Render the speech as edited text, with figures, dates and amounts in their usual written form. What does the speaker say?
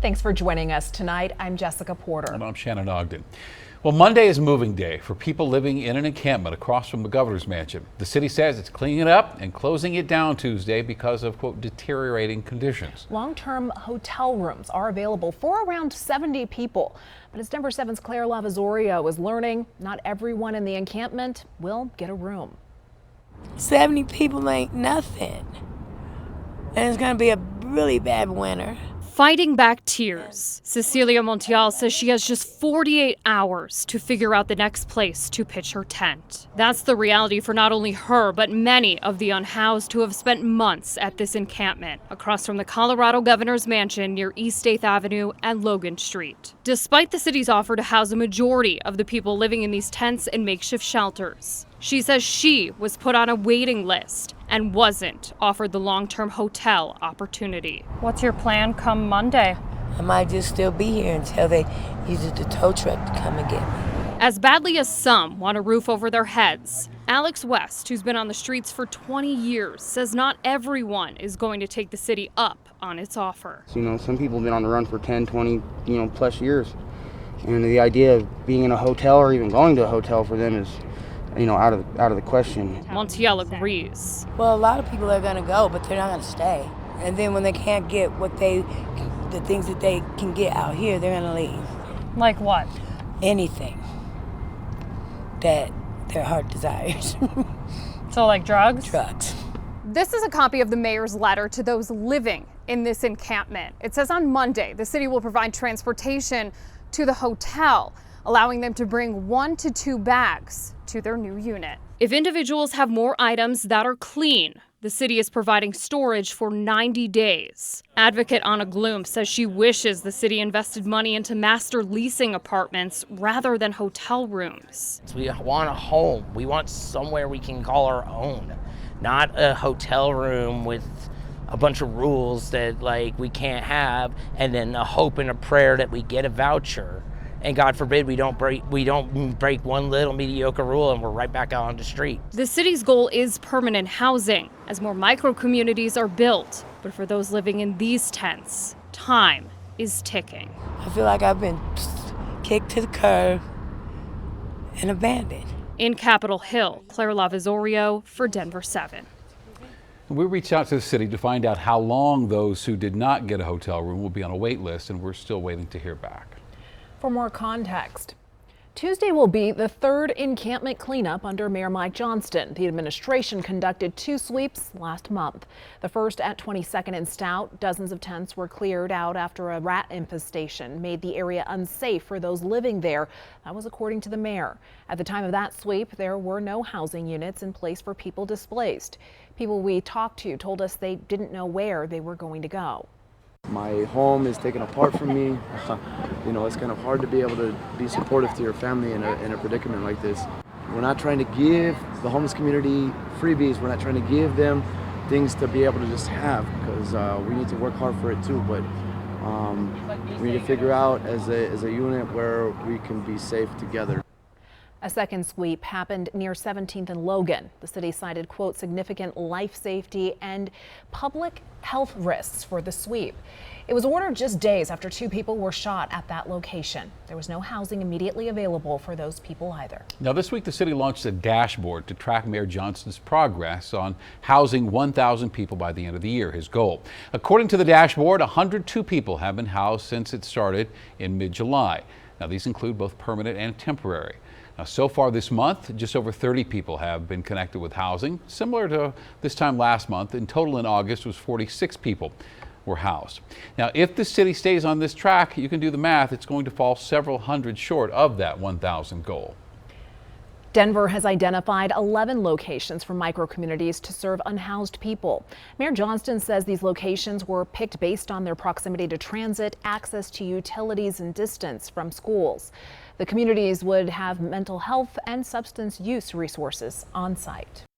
Thanks for joining us tonight. I'm Jessica Porter. And I'm Shannon Ogden. Well, Monday is moving day for people living in an encampment across from the governor's mansion. The city says it's cleaning it up and closing it down Tuesday because of, quote, deteriorating conditions. Long-term hotel rooms are available for around 70 people. But as Denver 7's Claire Lavazorio is learning, not everyone in the encampment will get a room. 70 people ain't nothing. And it's going to be a really bad winter. Fighting back tears, Cecilia Montiel says she has just 48 hours to figure out the next place to pitch her tent. That's the reality for not only her, but many of the unhoused who have spent months at this encampment across from the Colorado governor's mansion near East 8th Avenue and Logan Street. Despite the city's offer to house a majority of the people living in these tents and makeshift shelters, she says she was put on a waiting list and wasn't offered the long-term hotel opportunity. What's your plan come Monday? I might just still be here until they use the tow truck to come and get me. As badly as some want a roof over their heads, Alex West, who's been on the streets for 20 years, says not everyone is going to take the city up on its offer. You know, some people have been on the run for 10, 20, plus years. And the idea of being in a hotel or even going to a hotel for them is, out of the question. Montiel agrees. Well, a lot of people are going to go, but they're not going to stay. And then when they can't get the things that they can get out here, they're going to leave. Like what? Anything that their heart desires. So like drugs? Drugs. This is a copy of the mayor's letter to those living in this encampment. It says on Monday, the city will provide transportation to the hotel, allowing them to bring 1 to 2 bags to their new unit. If individuals have more items that are clean, the city is providing storage for 90 days. Advocate Anna Gloom says she wishes the city invested money into master leasing apartments rather than hotel rooms. We want a home. We want somewhere we can call our own, not a hotel room with a bunch of rules that we can't have, and then a hope and a prayer that we get a voucher. And God forbid we don't break one little mediocre rule and we're right back out on the street. The city's goal is permanent housing as more micro-communities are built. But for those living in these tents, time is ticking. I feel like I've been kicked to the curb and abandoned. In Capitol Hill, Claire Lavazorio for Denver 7. We reached out to the city to find out how long those who did not get a hotel room will be on a wait list, and we're still waiting to hear back. For more context, Tuesday will be the third encampment cleanup under Mayor Mike Johnston. The administration conducted 2 sweeps last month. The first at 22nd and Stout. Dozens of tents were cleared out after a rat infestation made the area unsafe for those living there. That was according to the mayor. At the time of that sweep, there were no housing units in place for people displaced. People we talked to told us they didn't know where they were going to go. My home is taken apart from me. It's kind of hard to be able to be supportive to your family in a predicament like this. We're not trying to give the homeless community freebies. We're not trying to give them things to be able to just have, because we need to work hard for it too. But we need to figure out as a unit where we can be safe together. A second sweep happened near 17th and Logan. The city cited, quote, significant life safety and public health risks for the sweep. It was ordered just days after 2 people were shot at that location. There was no housing immediately available for those people either. Now, this week, the city launched a dashboard to track Mayor Johnston's progress on housing 1,000 people by the end of the year, his goal. According to the dashboard, 102 people have been housed since it started in mid-July. Now, these include both permanent and temporary. Now, so far this month, just over 30 people have been connected with housing, similar to this time last month. In total in August was 46 people were housed. Now, if the city stays on this track, you can do the math, it's going to fall several hundred short of that 1,000 goal. Denver has identified 11 locations for micro-communities to serve unhoused people. Mayor Johnston says these locations were picked based on their proximity to transit, access to utilities, and distance from schools. The communities would have mental health and substance use resources on site.